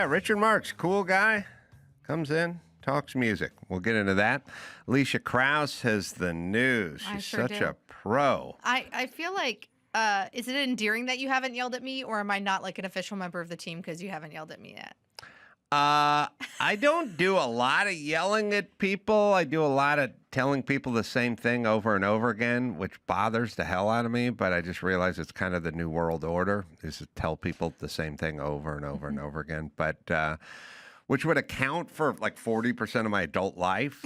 Yeah, Richard Marks, cool guy, comes in, talks music. We'll get into that. Alicia Krause has the news. She's such a pro. I feel like, is it endearing that you haven't yelled at me, or am I not like an official member of the team because you haven't yelled at me yet? I don't do a lot of yelling at people. I do a lot of telling people the same thing over and over again, which bothers the hell out of me. But I just realize it's kind of the new world order, is to tell people the same thing over and over and over again. But which would account for like 40% of my adult life.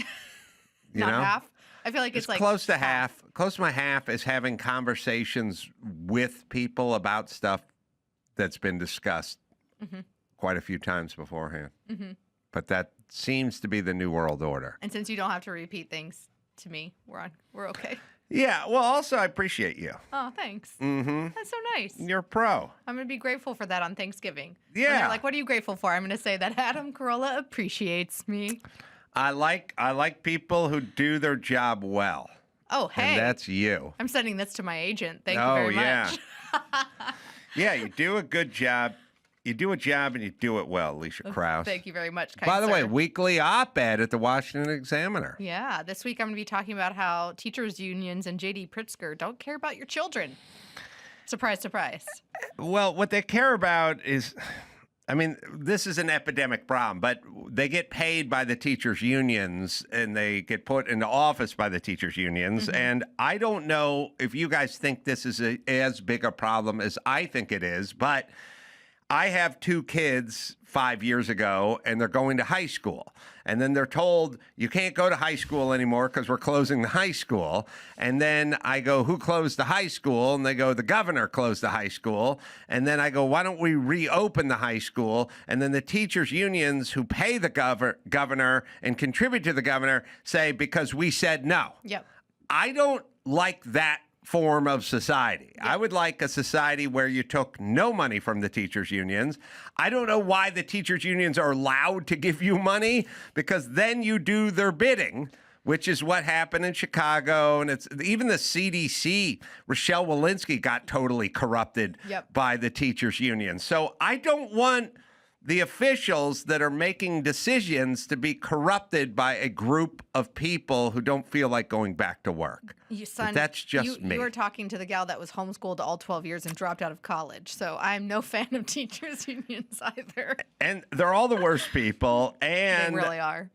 You Not know? half? I feel like it's like close to half. Close to my half is having conversations with people about stuff that's been discussed quite a few times beforehand. But that seems to be the new world order. And since you don't have to repeat things to me, we're okay. Yeah, well, also, I appreciate you. Oh, thanks. That's so nice. You're a pro. I'm going to be grateful for that on Thanksgiving. Yeah. When they're like, what are you grateful for? I'm going to say that Adam Carolla appreciates me. I like people who do their job well. Oh, hey. And that's you. I'm sending this to my agent. Thank you very much. Yeah, you do a good job. You do a job and you do it well, Alicia Krause. Thank you very much, kind By the way, sir. weekly op-ed at the Washington Examiner. Yeah, this week I'm going to be talking about how teachers' unions and J.D. Pritzker don't care about your children. Surprise, surprise. Well, what they care about is, I mean, this is an epidemic problem, but they get paid by the teachers' unions and they get put into office by the teachers' unions. And I don't know if you guys think this is as big a problem as I think it is, but I have two kids 5 years ago, and they're going to high school. And then they're told, you can't go to high school anymore because we're closing the high school. And then I go, who closed the high school? And they go, the governor closed the high school. And then I go, why don't we reopen the high school? And then the teachers' unions who pay the governor and contribute to the governor say, because we said no. Yep. I don't like that form of society. Yep. I would like a society where you took no money from the teachers' unions. I don't know why the teachers' unions are allowed to give you money, because then you do their bidding, which is what happened in Chicago. And it's even the CDC, Rochelle Walensky got totally corrupted by the teachers' unions. So I don't want the officials that are making decisions to be corrupted by a group of people who don't feel like going back to work. That's just me. You were talking to the gal that was homeschooled all 12 years and dropped out of college. So I'm no fan of teachers' unions either. And they're all the worst people. And they really are.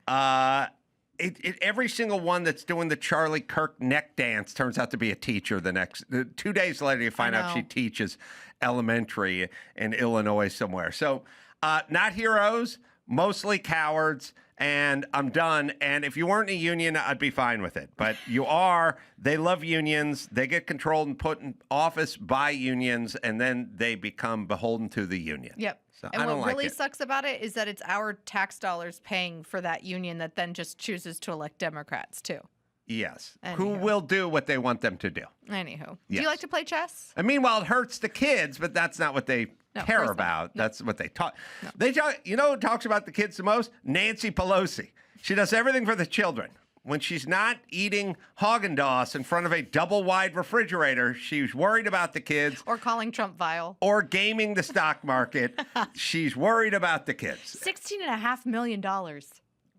Every single one that's doing the Charlie Kirk neck dance turns out to be a teacher. 2 days later, you find out she teaches elementary in Illinois somewhere. So not heroes, mostly cowards, and I'm done. And if you weren't in a union, I'd be fine with it. But you are. They love unions. They get controlled and put in office by unions, and then they become beholden to the union. Yep. So and I don't what like really it. sucks about it is that it's our tax dollars paying for that union that then just chooses to elect Democrats, too. Yes. Anywho. Who will do what they want them to do. Anywho. Yes. Do you like to play chess? And meanwhile, it hurts the kids, but that's not what they care about. No. That's what they talk. No. They talk. You know who talks about the kids the most? Nancy Pelosi. She does everything for the children. When she's not eating Haagen-Dazs in front of a double-wide refrigerator, she's worried about the kids. Or calling Trump vile. Or gaming the stock market. She's worried about the kids. $16.5 million.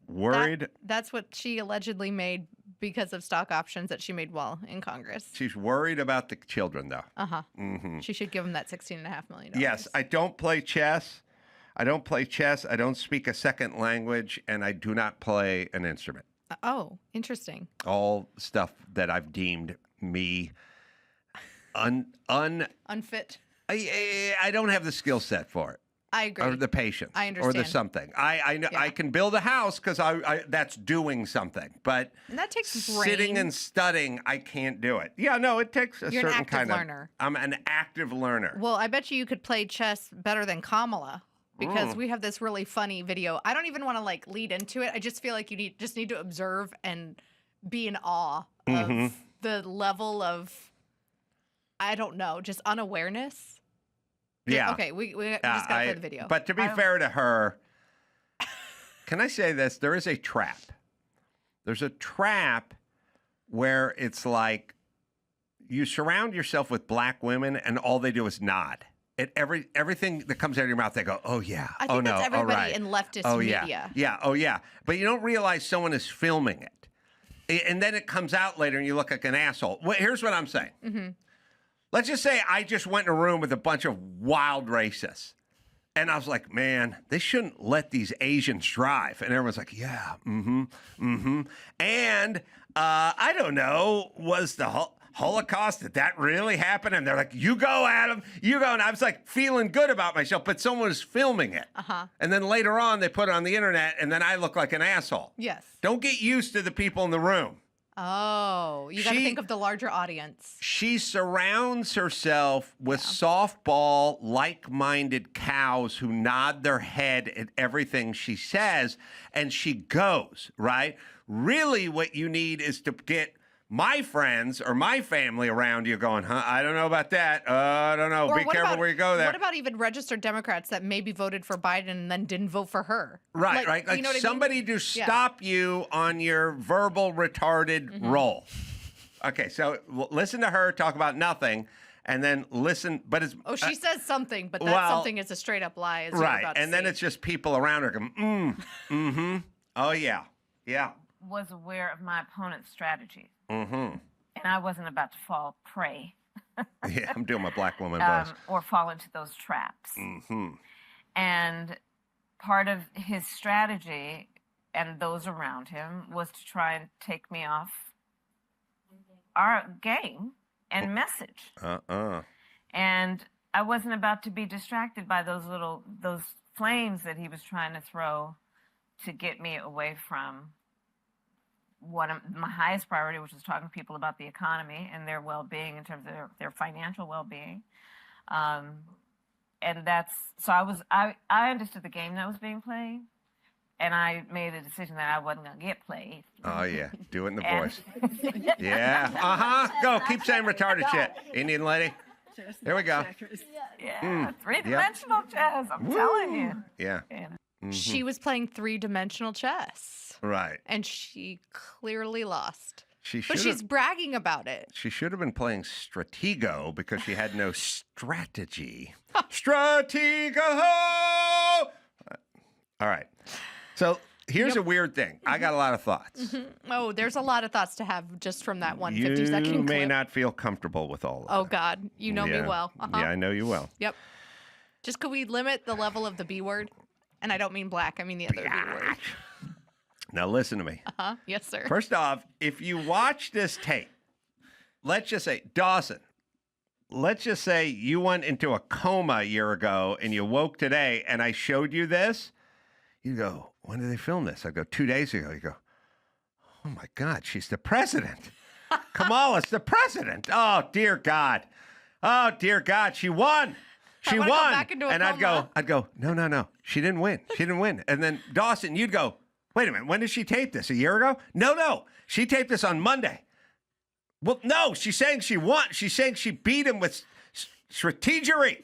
Worried? That's what she allegedly made because of stock options that she made while in Congress. She's worried about the children, though. Uh-huh. She should give them that $16.5 million. Yes, I don't play chess. I don't speak a second language, and I do not play an instrument. Oh, interesting. All stuff that I've deemed me unfit. I don't have the skill set for it. I agree. Or the patience. I understand. Or the something. I know I can build a house because I that's doing something. But and that takes sitting and studying, I can't do it. Yeah, no, it takes a You're certain an active kind learner. I'm an active learner. Well, I bet you could play chess better than Kamala. Because we have this really funny video. I don't even want to like lead into it. I just feel like you just need to observe and be in awe of the level of, I don't know, just unawareness. Yeah. Okay, we just got to play the video. But to be fair to her, can I say this? There is a trap. There's a trap where it's like you surround yourself with black women and all they do is nod. everything that comes out of your mouth, they go, oh, yeah. I think that's no. everybody oh, right. in leftist oh, yeah. media. Yeah. Oh, yeah. But you don't realize someone is filming it. And then it comes out later and you look like an asshole. Well, here's what I'm saying. Mm-hmm. Let's just say I just went in a room with a bunch of wild racists. And I was like, man, they shouldn't let these Asians drive. And everyone's like, yeah, And I don't know, was the Holocaust, did that really happen? And they're like, you go, Adam, you go. And I was like feeling good about myself, but someone was filming it. And then later on, they put it on the internet, and then I look like an asshole. Yes. Don't get used to the people in the room. Oh, you got to think of the larger audience. She surrounds herself with softball, like-minded cows who nod their head at everything she says, and she goes, right? Really what you need is to get my friends or my family around you going, I don't know about that. I don't know. Or Be careful where you go there. What about even registered Democrats that maybe voted for Biden and then didn't vote for her? Right, right. Like you know what somebody I mean? to stop you on your verbal retarded roll. Okay, so listen to her talk about nothing and then listen. But it's she says something, but that something is a straight up lie. As right, about to and then see. it's just people around her going, oh, yeah, yeah. Was aware of my opponent's strategies. And I wasn't about to fall prey. Yeah, I'm doing my black woman voice. Or fall into those traps. And part of his strategy and those around him was to try and take me off our game and message. And I wasn't about to be distracted by those flames that he was trying to throw to get me away from my highest priority, which is talking to people about the economy and their well-being in terms of their financial well-being. And so I understood the game that was being played, and I made a decision that I wasn't going to get played. Oh, yeah. Do it in the voice. Yeah. Go. Keep saying retarded shit. Indian lady. Here we go. Yeah. Three-dimensional chess. I'm telling you. Yeah. She was playing three-dimensional chess. Right. And she clearly lost. But she's bragging about it. She should have been playing Stratego because she had no strategy. Stratego! All right. So here's a weird thing. I got a lot of thoughts. Oh, there's a lot of thoughts to have just from that 50-second clip. You may not feel comfortable with all of it. Oh, God. You know me well. Yeah, I know you well. Yep. Just could we limit the level of the B word? And I don't mean black. I mean the other B word. Now listen to me. Yes, sir. First off, if you watch this tape, let's just say, Dawson, let's just say you went into a coma a year ago and you woke today and I showed you this. You go, when did they film this? I go, 2 days ago. You go, oh my God, she's the president. Kamala's the president. Oh, dear God. Oh, dear God, she won. She won. And I'd go, no. She didn't win. She didn't win. And then Dawson, you'd go, wait a minute, when did she tape this? A year ago? No. She taped this on Monday. Well, no, she's saying she won. She's saying she beat him with strategery.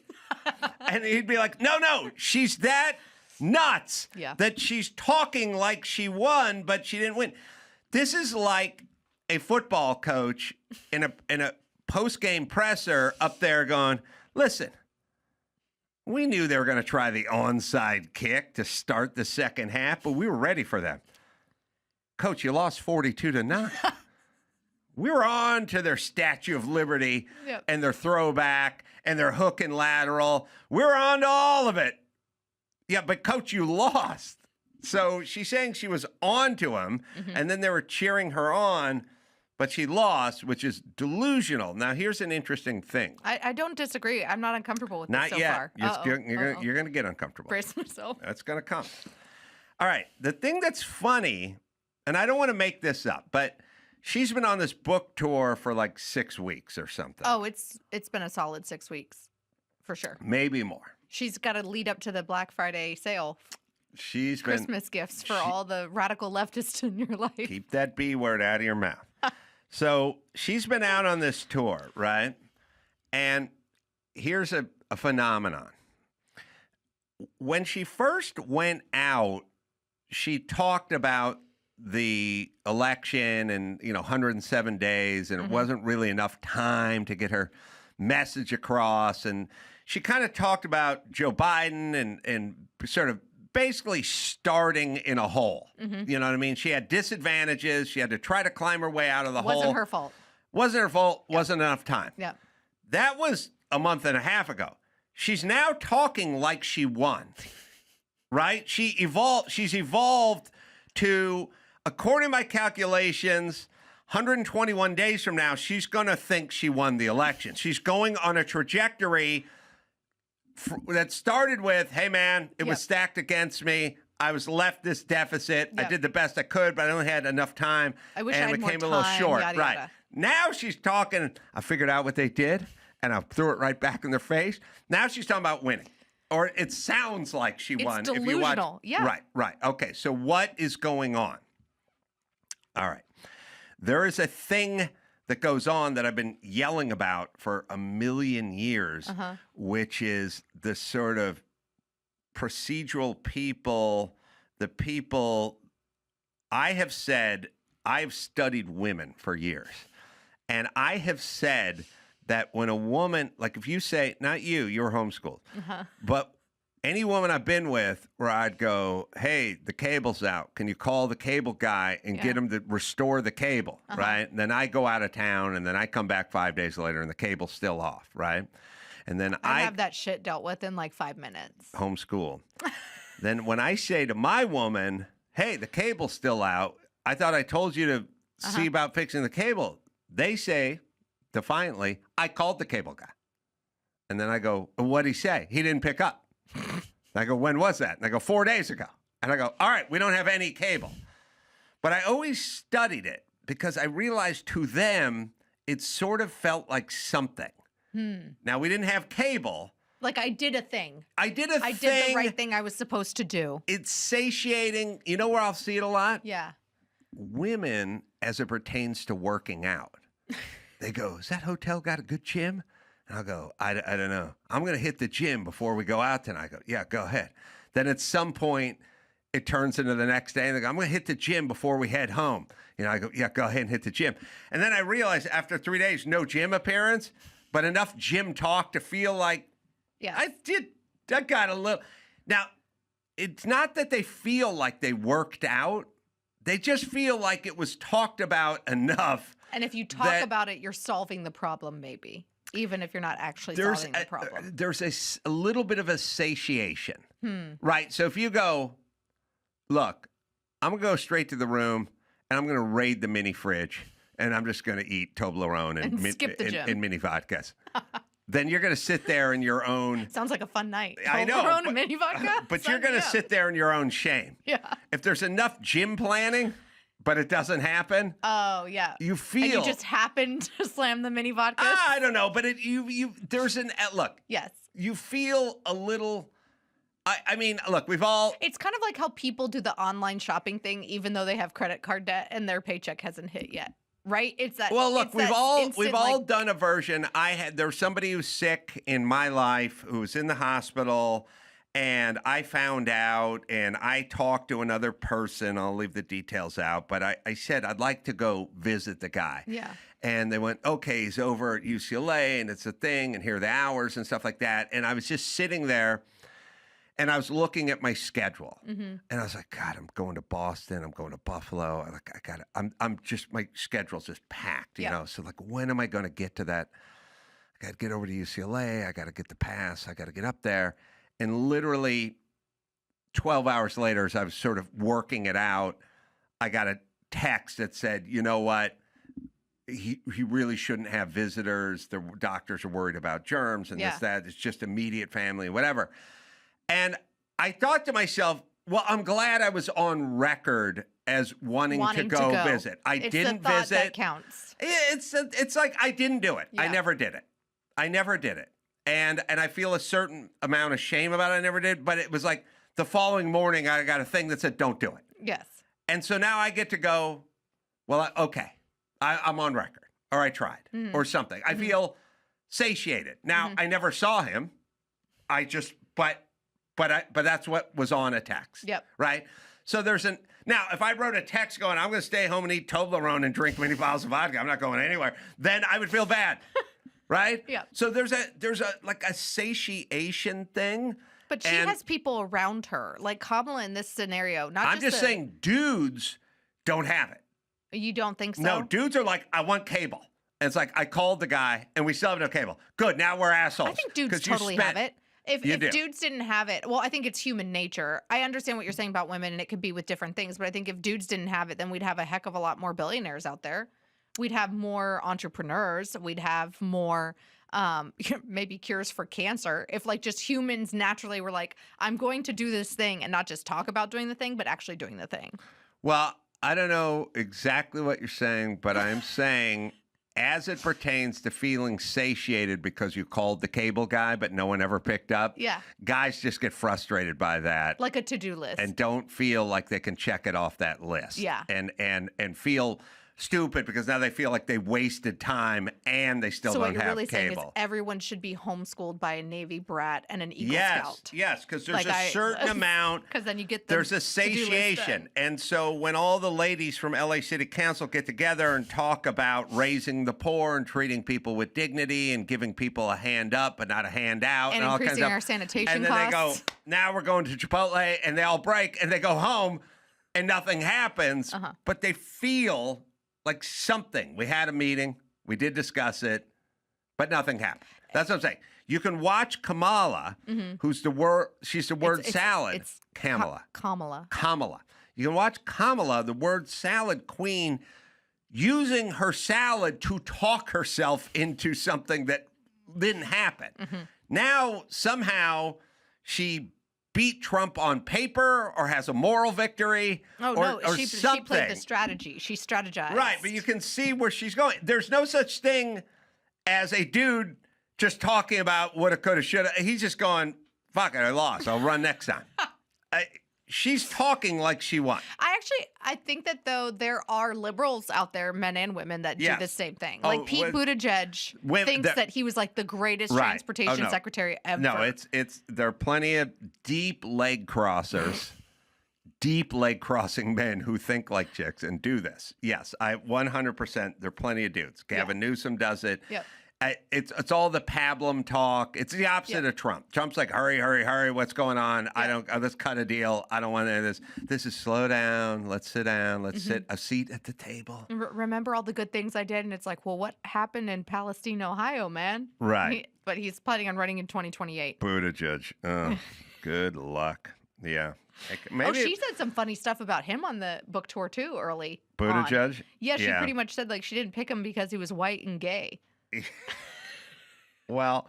And he'd be like, no, she's that nuts that she's talking like she won, but she didn't win. This is like a football coach in a post-game presser up there going, listen, we knew they were going to try the onside kick to start the second half, but we were ready for them. Coach, you lost 42-9. We were on to their Statue of Liberty and their throwback and their hook and lateral. We were on to all of it. Yeah, but Coach, you lost. So she's saying she was on to him, and then they were cheering her on, but she lost, which is delusional. Now, here's an interesting thing. I don't disagree. I'm not uncomfortable with this so far. Not yet. You're going to get uncomfortable. Brace myself. That's going to come. All right. The thing that's funny, and I don't want to make this up, but she's been on this book tour for like 6 weeks or something. Oh, it's been a solid 6 weeks, for sure. Maybe more. She's got to lead up to the Black Friday sale. She's Christmas gifts for all the radical leftists in your life. Keep that B word out of your mouth. So she's been out on this tour, right? And here's a phenomenon. When she first went out, she talked about the election and, 107 days, and it wasn't really enough time to get her message across. And she kind of talked about Joe Biden and sort of basically starting in a hole. You know what I mean? She had disadvantages. She had to try to climb her way out of the hole. Wasn't her fault. Wasn't her fault. Wasn't enough time. Yeah. That was a month and a half ago. She's now talking like she won, right? She's evolved to, according to my calculations, 121 days from now, she's going to think she won the election. She's going on a trajectory that started with, hey, man, it was stacked against me. I was left this deficit. I did the best I could, but I only had enough time. I wish and I had became more a little time, short. yada, Right. yada. Now she's talking, I figured out what they did, and I threw it right back in their face. Now she's talking about winning. Or it sounds like she won. It's If you watch. delusional. Yeah. Right. Okay, so what is going on? All right. There is a thing that goes on that I've been yelling about for a million years, which is the sort of procedural people, the people. I have said, I've studied women for years, and I have said that when a woman, like if you say, not you, you're homeschooled, but any woman I've been with where I'd go, hey, the cable's out. Can you call the cable guy and get him to restore the cable, right? And then I go out of town, and then I come back 5 days later, and the cable's still off, right? And then I have that shit dealt with in like 5 minutes. Homeschool. Then when I say to my woman, hey, the cable's still out, I thought I told you to see about fixing the cable. They say, defiantly, I called the cable guy. And then I go, what'd he say? He didn't pick up. And I go, when was that? And I go, 4 days ago. And I go, all right, we don't have any cable. But I always studied it because I realized to them, it sort of felt like something. Now, we didn't have cable. Like I did a thing. I did the right thing I was supposed to do. It's satiating. You know where I'll see it a lot? Yeah. Women, as it pertains to working out, they go, has that hotel got a good gym? And I'll go, I don't know. I'm going to hit the gym before we go out tonight. I go, yeah, go ahead. Then at some point, it turns into the next day, and they go, I'm going to hit the gym before we head home. You know, I go, yeah, go ahead and hit the gym. And then I realize after 3 days, no gym appearance, but enough gym talk to feel like I got a little. Now, it's not that they feel like they worked out. They just feel like it was talked about enough. And if you talk about it, you're solving the problem, maybe, even if you're not actually solving the problem. There's a little bit of a satiation, right? So if you go, look, I'm going to go straight to the room, and I'm going to raid the mini fridge, and I'm just going to eat Toblerone and skip the gym. and mini vodkas. Then you're going to sit there in your own. Sounds like a fun night. I know. Toblerone and mini vodka? But you're going to sit there in your own shame. Yeah. If there's enough gym planning, but it doesn't happen. Oh, yeah. You feel. And you just happen to slam the mini vodka? I don't know, but there's an, look. Yes. You feel a little. I mean, look, we've all. It's kind of like how people do the online shopping thing, even though they have credit card debt and their paycheck hasn't hit yet. Right? It's that. Well, look, we've all like, done a version. There was somebody who's sick in my life who was in the hospital, and I found out, and I talked to another person. I'll leave the details out, but I said I'd like to go visit the guy. Yeah. And they went, okay, he's over at UCLA, and it's a thing, and here are the hours and stuff like that. And I was just sitting there. And I was looking at my schedule, and I was like, God, I'm going to Boston. I'm going to Buffalo. I'm just, my schedule's just packed, you know? So like, when am I going to get to that? I got to get over to UCLA. I got to get the pass. I got to get up there. And literally 12 hours later, as I was sort of working it out, I got a text that said, you know what? He really shouldn't have visitors. The doctors are worried about germs and this, that. It's just immediate family, whatever. And I thought to myself, well, I'm glad I was on record as wanting to go visit. It's the thought that counts. It's like I didn't do it. Yeah. I never did it. And I feel a certain amount of shame about it. I never did. But it was like the following morning, I got a thing that said, don't do it. Yes. And so now I get to go, well, okay, I'm on record. Or I tried. Or something. I feel satiated. Now, I never saw him. I just, but that's what was on a text. Yep. Right? So now, if I wrote a text going, I'm going to stay home and eat Toblerone and drink many bottles of vodka, I'm not going anywhere, then I would feel bad. right? Yeah. So there's a like a satiation thing. But she has people around her, like Kamala in this scenario. Not I'm just saying, dudes don't have it. You don't think so? No, dudes are like, I want cable. And it's like, I called the guy, and we still have no cable. Good, now we're assholes. I think dudes totally have it. If do. dudes didn't have it, well, I think it's human nature. I understand what you're saying about women, and it could be with different things. But I think if dudes didn't have it, then we'd have a heck of a lot more billionaires out there. We'd have more entrepreneurs. We'd have more maybe cures for cancer. If like just humans naturally were like, I'm going to do this thing and not just talk about doing the thing, but actually doing the thing. Well, I don't know exactly what you're saying, but I'm saying as it pertains to feeling satiated because you called the cable guy, but no one ever picked up. Yeah. Guys just get frustrated by that. Like a to-do list. And don't feel like they can check it off that list. Yeah. And feel stupid because now they feel like they wasted time and they still don't have cable. So what you're really saying is everyone should be homeschooled by a Navy brat and an Eagle Scout. Yes, because there's a certain amount. Because then you get there's a satiation. And so when all the ladies from LA City Council get together and talk about raising the poor and treating people with dignity and giving people a hand up but not a hand out. And all increasing kinds of our sanitation and then costs. they go, now we're going to Chipotle, and they all break and they go home and nothing happens. But they feel like something. We had a meeting. We did discuss it, but nothing happened. That's what I'm saying. You can watch Kamala, who's the word. She's the word salad. It's Kamala. Kamala. You can watch Kamala, the word salad queen, using her salad to talk herself into something that didn't happen. Now somehow she beat Trump on paper or has a moral victory or she something. She played the strategy. She strategized. Right, but you can see where she's going. There's no such thing as a dude just talking about woulda, coulda, shoulda. He's just going, fuck it, I lost. I'll run next time. She's talking like she won. I think that though there are liberals out there, men and women, that do the same thing. Like Pete Buttigieg thinks that he was like the greatest transportation secretary ever. No, there are plenty of deep leg crossers, deep leg crossing men who think like chicks and do this. Yes, 100%. There are plenty of dudes. Gavin Newsom does it. Yep. It's all the pablum talk. It's the opposite of Trump. Trump's like, hurry, hurry, hurry. What's going on? Let's cut a deal. I don't want any of this. This is slow down. Let's sit down. Let's sit a seat at the table. Remember all the good things I did? And it's like, well, what happened in Palestine, Ohio, man? Right. But he's planning on running in 2028. Buttigieg. Oh, good luck. Yeah. Maybe she said some funny stuff about him on the book tour too early. Buttigieg? Yeah, she pretty much said like she didn't pick him because he was white and gay. Well,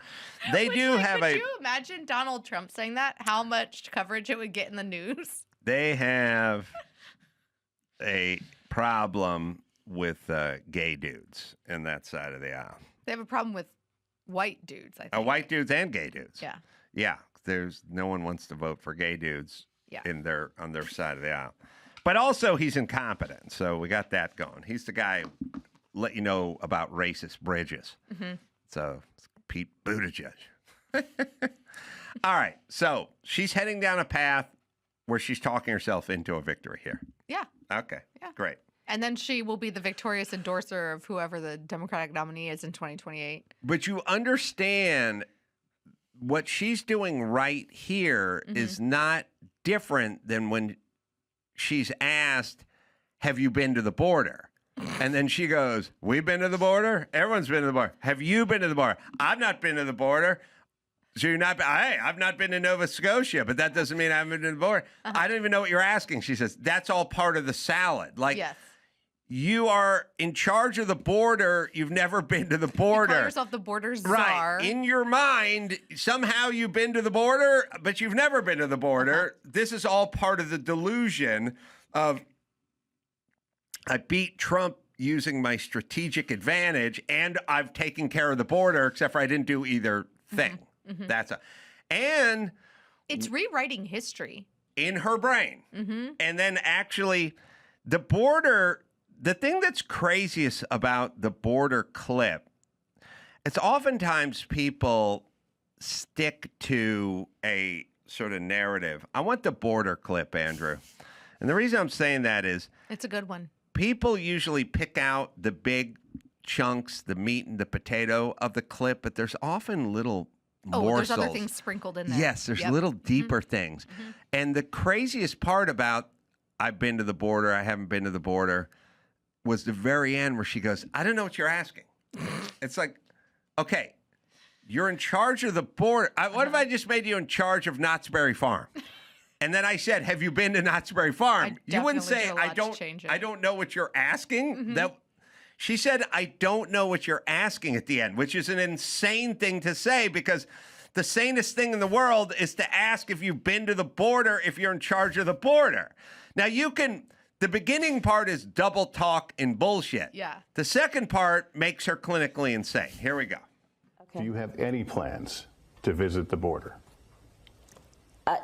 they do have Could you imagine Donald Trump saying that? How much coverage it would get in the news? They have a problem with gay dudes in that side of the aisle. They have a problem with white dudes, I think. White dudes and gay dudes. Yeah. Yeah. There's no one wants to vote for gay dudes on their side of the aisle. But also he's incompetent. So we got that going. He's the guy who let you know about racist bridges. So Pete Buttigieg. All right. So she's heading down a path where she's talking herself into a victory here. Yeah. Okay. Yeah. Great. And then she will be the victorious endorser of whoever the Democratic nominee is in 2028. But you understand what she's doing right here is not different than when she's asked, have you been to the border? And then she goes, we've been to the border? Everyone's been to the border. Have you been to the border? I've not been to the border. So you're not, hey, I've not been to Nova Scotia, but that doesn't mean I haven't been to the border. I don't even know what you're asking. She says, that's all part of the salad. Like, you are in charge of the border. You've never been to the border. You call yourself the border czar. Right. In your mind, somehow you've been to the border, but you've never been to the border. This is all part of the delusion of, I beat Trump using my strategic advantage, and I've taken care of the border, except for I didn't do either thing. And it's rewriting history in her brain. And then actually, the border, the thing that's craziest about the border clip, it's oftentimes people stick to a sort of narrative. I want the border clip, Andrew. And the reason I'm saying that is it's a good one. People usually pick out the big chunks, the meat and the potato of the clip, but there's often little morsels. There's other things sprinkled in there. Yes, there's little deeper things. And the craziest part about I've been to the border, I haven't been to the border, was the very end where she goes, I don't know what you're asking. It's like, okay, you're in charge of the border. What if I just made you in charge of Knott's Berry Farm? And then I said, have you been to Knott's Berry Farm? You wouldn't say, I don't know what you're asking. She said, I don't know what you're asking at the end, which is an insane thing to say, because the sanest thing in the world is to ask if you've been to the border, if you're in charge of the border. Now, the beginning part is double talk and bullshit. Yeah. The second part makes her clinically insane. Here we go. Okay. Do you have any plans to visit the border?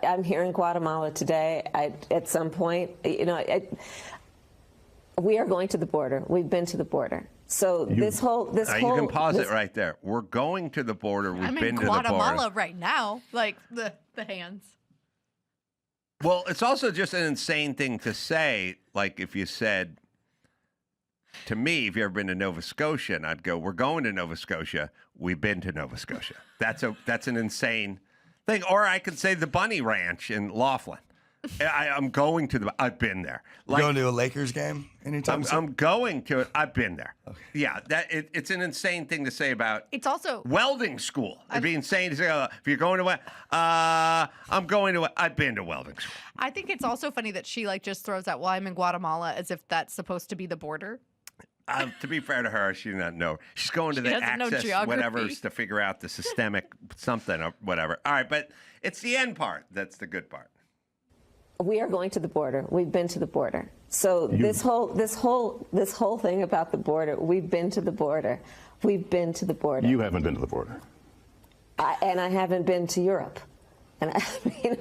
I'm here in Guatemala today. At some point, we are going to the border. We've been to the border. So you can pause it right there. We're going to the border. We've been to the border. I'm in Guatemala right now, like the hands. Well, it's also just an insane thing to say. Like if you said to me, if you've ever been to Nova Scotia, and I'd go, we're going to Nova Scotia. We've been to Nova Scotia. That's an insane thing. Or I could say the Bunny Ranch in Laughlin. I'm going to I've been there. Like, going to a Lakers game anytime soon? I'm going to it. I've been there. Okay. Yeah, it's an insane thing to say about. It's also welding school. It'd be insane to say, if you're going to I'm going to I've been to welding school. I think it's also funny that she just throws out, well, I'm in Guatemala, as if that's supposed to be the border. To be fair to her, she does not know. She's going to the access whatever's to figure out the systemic something or whatever. All right, but it's the end part that's the good part. We are going to the border. We've been to the border. So this whole thing about the border, we've been to the border. We've been to the border. You haven't been to the border. And I haven't been to Europe. And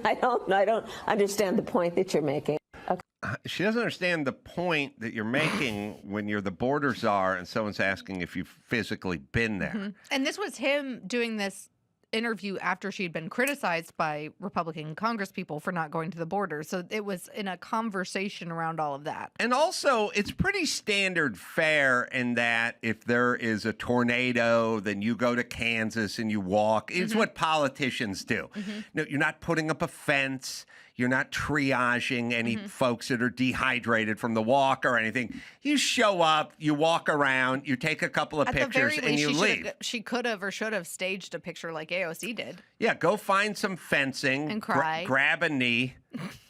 I don't understand the point that you're making. Okay. She doesn't understand the point that you're making when you're the border czar and someone's asking if you've physically been there. And this was him doing this interview after she'd been criticized by Republican congresspeople for not going to the border. So it was in a conversation around all of that. And also, it's pretty standard fare in that if there is a tornado, then you go to Kansas and you walk. It's what politicians do. No, you're not putting up a fence. You're not triaging any folks that are dehydrated from the walk or anything. You show up, you walk around, you take a couple of pictures, and you leave. She could have or should have staged a picture like AOC did. Yeah, go find some fencing. And cry. Grab a knee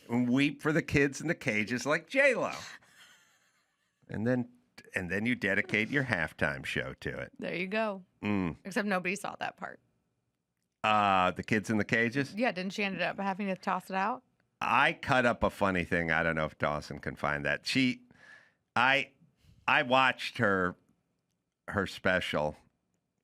and weep for the kids in the cages like J-Lo. And then you dedicate your halftime show to it. There you go. Except nobody saw that part. The kids in the cages? Yeah, didn't she end up having to toss it out? I cut up a funny thing. I don't know if Dawson can find that. I watched her special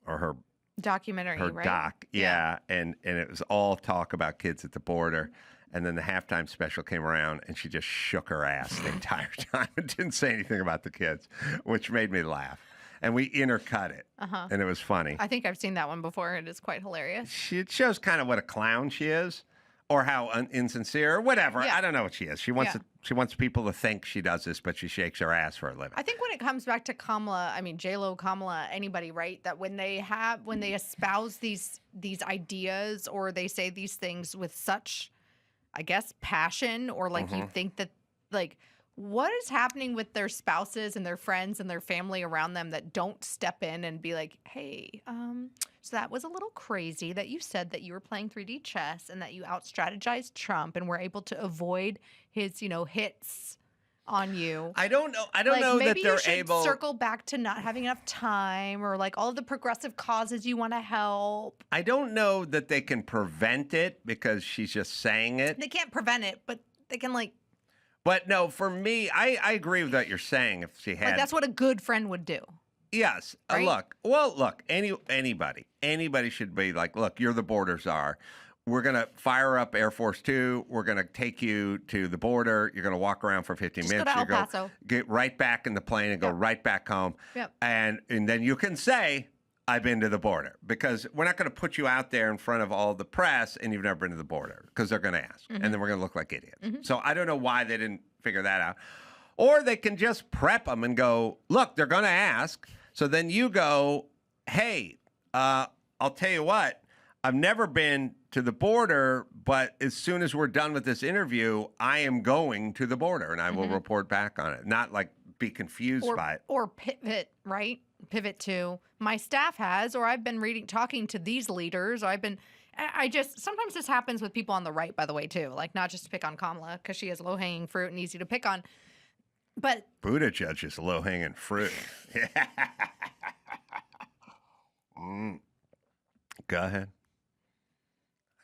or her documentary, right? Doc, yeah, and it was all talk about kids at the border. And then the halftime special came around, and she just shook her ass the entire time and didn't say anything about the kids, which made me laugh. And we intercut it, and it was funny. I think I've seen that one before. It is quite hilarious. It shows kind of what a clown she is, or how insincere, or whatever. Yeah. I don't know what she is. She wants people to think she does this, but she shakes her ass for a living. I think when it comes back to Kamala, I mean J-Lo, Kamala, anybody, right? That when they espouse these ideas or they say these things with such, I guess, passion, or like you think that like. What is happening with their spouses and their friends and their family around them that don't step in and be like, hey, so that was a little crazy that you said that you were playing 3D chess and that you out-strategized Trump and were able to avoid his, hits on you. I don't know. I don't know that they're able. Maybe you should circle back to not having enough time or like all of the progressive causes you want to help. I don't know that they can prevent it because she's just saying it. They can't prevent it, but they can But no, for me, I agree with what you're saying. If she had, that's what a good friend would do. Yes. Right? Look. Anybody should be like, look, you're the border czar. We're gonna fire up Air Force 2. We're gonna take you to the border. You're gonna walk around for 15 minutes. Go to El Paso. Get right back in the plane and go right back home. Yep. And then you can say, I've been to the border, because we're not going to put you out there in front of all the press and you've never been to the border, because they're going to ask, and then we're going to look like idiots. So I don't know why they didn't figure that out. Or they can just prep them and go, look, they're going to ask. So then you go, hey, I'll tell you what, I've never been to the border, but as soon as we're done with this interview, I am going to the border and I will report back on it. Not like be confused by it. Or pivot, right? Pivot to my staff has, or I've been talking to these leaders, or I just, sometimes this happens with people on the right, by the way, too. Like, not just to pick on Kamala, because she has low-hanging fruit and easy to pick on. But Buttigieg is low-hanging fruit. Go ahead.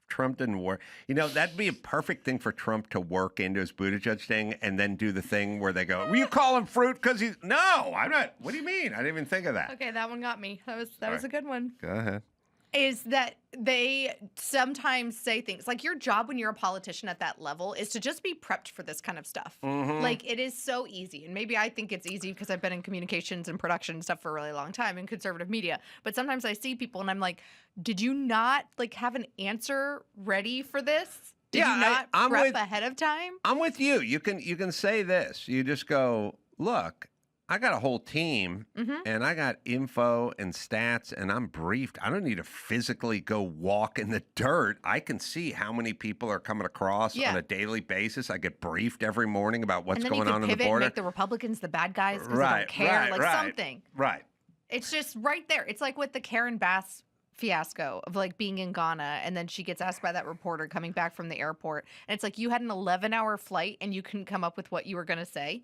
Trump didn't work. You know, that'd be a perfect thing for Trump to work into his Buttigieg thing and then do the thing where they go, "Will you call him fruit because he's..." No, I'm not. What do you mean? I didn't even think of that. okay, that one got me. That was a good one. Go ahead. Is that they sometimes say things like your job when you're a politician at that level is to just be prepped for this kind of stuff. Like, it is so easy. And maybe I think it's easy because I've been in communications and production and stuff for a really long time in conservative media. But sometimes I see people and I'm like, did you not like have an answer ready for this? Did you not prep ahead of time? I'm with you. You can say this. You just go, look, I got a whole team and I got info and stats and I'm briefed. I don't need to physically go walk in the dirt. I can see how many people are coming across on a daily basis. I get briefed every morning about what's going on in the border. And make the Republicans the bad guys because they don't care. Something. Right. It's just right there. It's like with the Karen Bass fiasco of like being in Ghana and then she gets asked by that reporter coming back from the airport. And it's like you had an 11-hour flight and you couldn't come up with what you were going to say.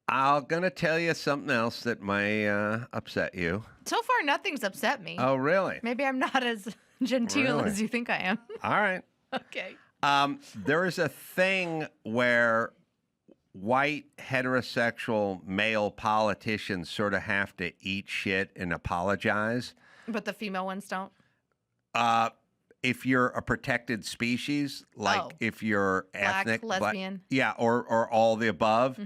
I'm going to tell you something else that might upset you. So far, nothing's upset me. Oh, really? Maybe I'm not as genteel as you think I am. All right. Okay. There is a thing where white heterosexual male politicians sort of have to eat shit and apologize. But the female ones don't? If you're a protected species, like if you're Black, ethnic, lesbian. or all the above,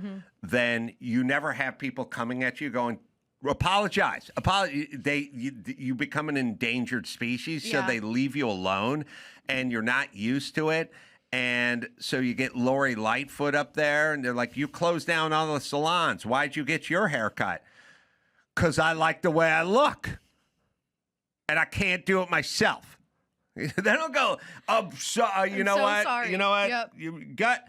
then you never have people coming at you going, apologize. You become an endangered species, so they leave you alone, and you're not used to it. And so you get Lori Lightfoot up there, and they're like, you closed down all the salons. Why'd you get your hair cut? Because I like the way I look, and I can't do it myself. They don't go, you know what? Sorry. You know what? Yep.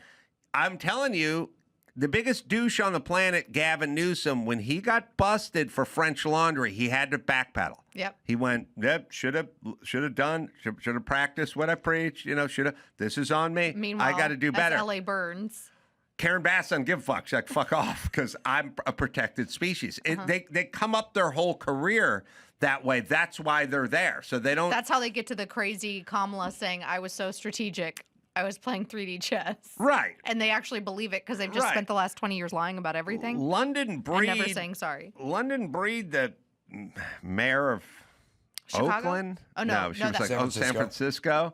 I'm telling you, the biggest douche on the planet, Gavin Newsom, when he got busted for French Laundry, he had to backpedal. Yep. He went, should have practiced what I preach, should have, this is on me. Meanwhile, I got to do better. That's L.A. Burns. Karen Bass doesn't give a fuck. She's like, fuck off, because I'm a protected species. They come up their whole career that way. That's why they're there. So they don't. That's how they get to the crazy Kamala saying, I was so strategic. I was playing 3D chess. Right. And they actually believe it because they've just spent the last 20 years lying about everything. London Breed. And never saying sorry. London Breed, the mayor of Chicago? Oakland. Oh, no. She was like, San Francisco.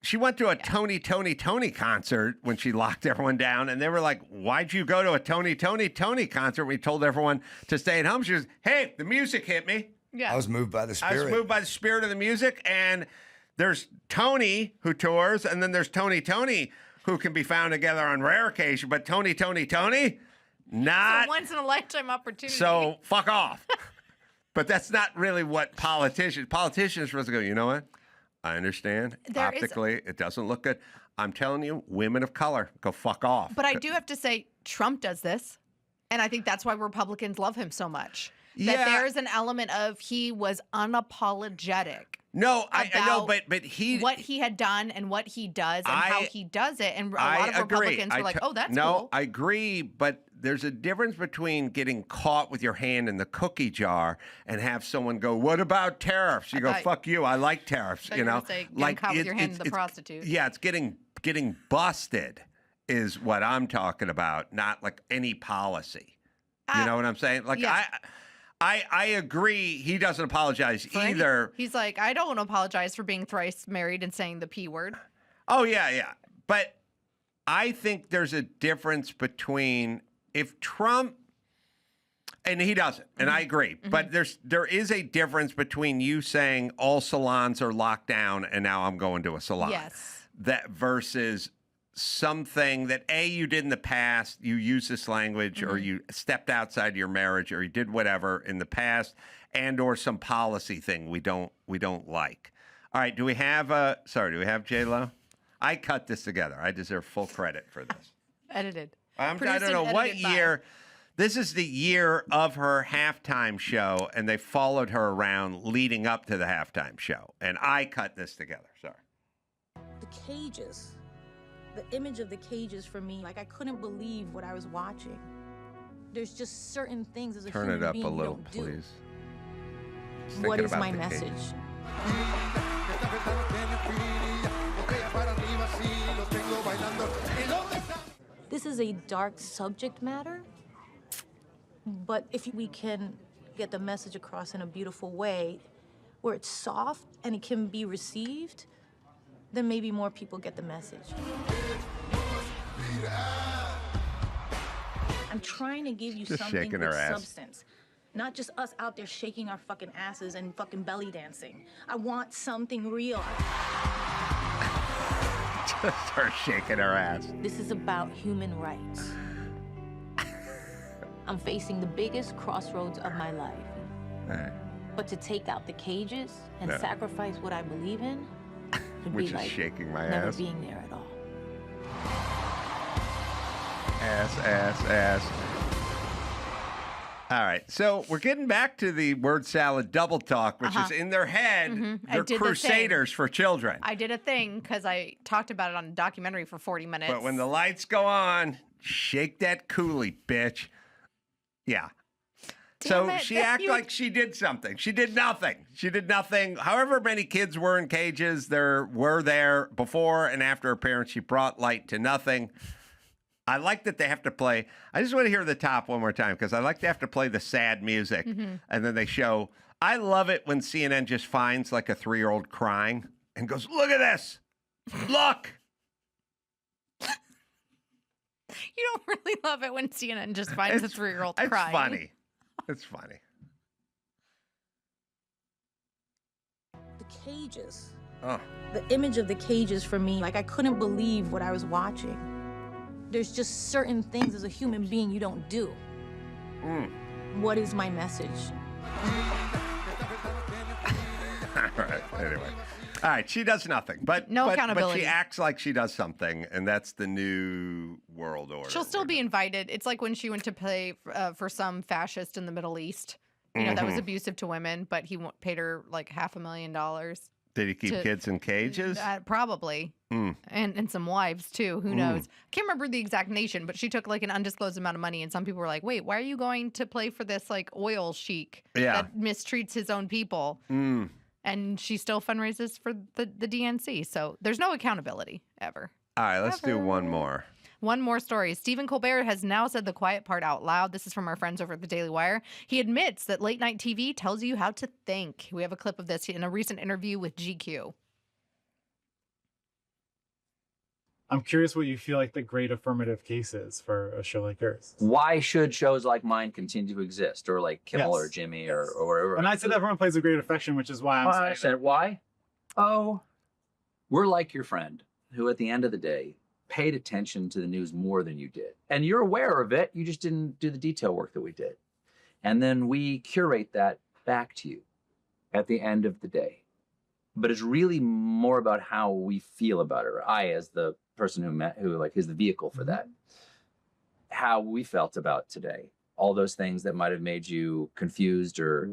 She went to a Tony concert when she locked everyone down, and they were like, why'd you go to a Tony concert? We told everyone to stay at home. She was, hey, the music hit me. Yeah. I was moved by the spirit. I was moved by the spirit of the music, and there's Tony who tours, and then there's Tony who can be found together on rare occasion, but Tony, not. It's a once-in-a-lifetime opportunity. So fuck off. But that's not really what politicians are supposed to go, you know what? I understand. Optically, it doesn't look good. I'm telling you, women of color, go fuck off. But I do have to say, Trump does this. And I think that's why Republicans love him so much. That there's an element of he was unapologetic. No, I know, but he... what he had done and what he does and how he does it. And a lot of Republicans were like, oh, that's cool. No, I agree, but there's a difference between getting caught with your hand in the cookie jar and have someone go, what about tariffs? You go, fuck you, I like tariffs. You know, say, like caught with your hand in the prostitute. Yeah, it's getting busted is what I'm talking about, not like any policy. You know what I'm saying? Like, yeah. I agree. He doesn't apologize either. He's like, I don't apologize for being thrice married and saying the P word. Oh, yeah. But I think there's a difference between if Trump, and he doesn't, and I agree, but there is a difference between you saying all salons are locked down and now I'm going to a salon. Yes. That versus something that you did in the past, you used this language, or you stepped outside your marriage, or you did whatever in the past, and or some policy thing we don't like. All right, do we have J-Lo? I cut this together. I deserve full credit for this. Edited. I don't know what year. This is the year of her halftime show, and they followed her around leading up to the halftime show. And I cut this together. Sorry. The cages, the image of the cages for me, like I couldn't believe what I was watching. There's just certain things as a Turn human it up being a you little, don't do. please. Just What thinking is about my the message? cages. This is a dark subject matter, but if we can get the message across in a beautiful way, where it's soft and it can be received, then maybe more people get the message. I'm trying to give you Just something shaking with her ass. substance. Not just us out there shaking our fucking asses and fucking belly dancing. I want something real. Just start shaking her ass. This is about human rights. I'm facing the biggest crossroads of my life. All right. But to take out the cages and No. sacrifice what I believe in would Which be is like shaking my never ass. being there at all. Ass. All right, so we're getting back to the word salad double talk, which is in their head. I They're did the thing. crusaders for children. I did a thing because I talked about it on a documentary for 40 minutes. But when the lights go on, shake that coolie, bitch. Yeah. Damn So it, she that acted you- like she did something. She did nothing. However many kids were in cages, there were there before and after her parents. She brought light to nothing. I like that they have to play. I just want to hear the top one more time because I like to have to play the sad music. And then they show. I love it when CNN just finds like a 3-year-old crying and goes, look at this. Look. You don't really love it when CNN just finds a 3-year-old It's crying. funny. It's funny. The cages. Oh. The image of the cages for me, like I couldn't believe what I was watching. There's just certain things as a human being you don't do. What is my message? All right. Anyway. All right. She does nothing. But No but accountability. she acts like she does something, and that's the new world order. She'll still be invited. It's like when she went to play for some fascist in the Middle East. You know, that was abusive to women, but he paid her like $500,000. Did he keep kids in cages? Probably. And some wives, too. Who knows? Can't remember the exact nation, but she took like an undisclosed amount of money. And some people were like, wait, why are you going to play for this like oil sheik that mistreats his own people? And she still fundraises for the DNC. So there's no accountability ever. All right, let's do one more. One more story. Stephen Colbert has now said the quiet part out loud. This is from our friends over at the Daily Wire. He admits that late night TV tells you how to think. We have a clip of this in a recent interview with GQ. I'm curious what you feel like the great affirmative case is for a show like yours. Why should shows like mine continue to exist, or like Kimmel or Jimmy or whatever? And I said everyone plays a great affection, which is why I'm saying I said, why? Oh, we're like your friend who at the end of the day paid attention to the news more than you did. And you're aware of it, you just didn't do the detail work that we did. And then we curate that back to you at the end of the day. But it's really more about how we feel about it, or I as the person who like is the vehicle for that, how we felt about today. All those things that might have made you confused or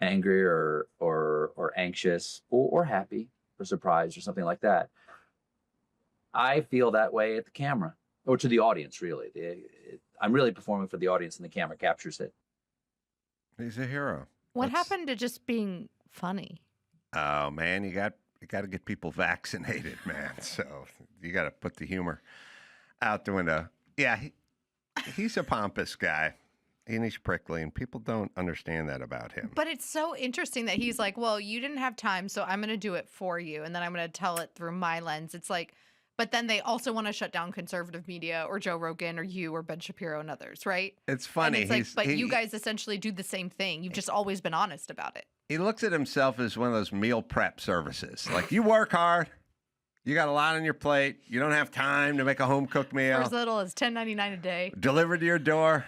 angry or anxious or happy or surprised or something like that. I feel that way at the camera, or to the audience, really. I'm really performing for the audience, and the camera captures it. He's a hero. What happened to just being funny? Oh man, you got to get people vaccinated, man. So you got to put the humor out the window. Yeah, he's a pompous guy. And he's prickly, and people don't understand that about him. But it's so interesting that he's like, well, you didn't have time, so I'm going to do it for you, and then I'm going to tell it through my lens. It's like, but then they also want to shut down conservative media or Joe Rogan or you or Ben Shapiro and others, right? It's funny. And it's like, but you guys essentially do the same thing. You've just always been honest about it. He looks at himself as one of those meal prep services. Like, you work hard, You got a lot on your plate. You don't have time to make a home cooked For meal. as little as $10.99 a day. Delivered to your door.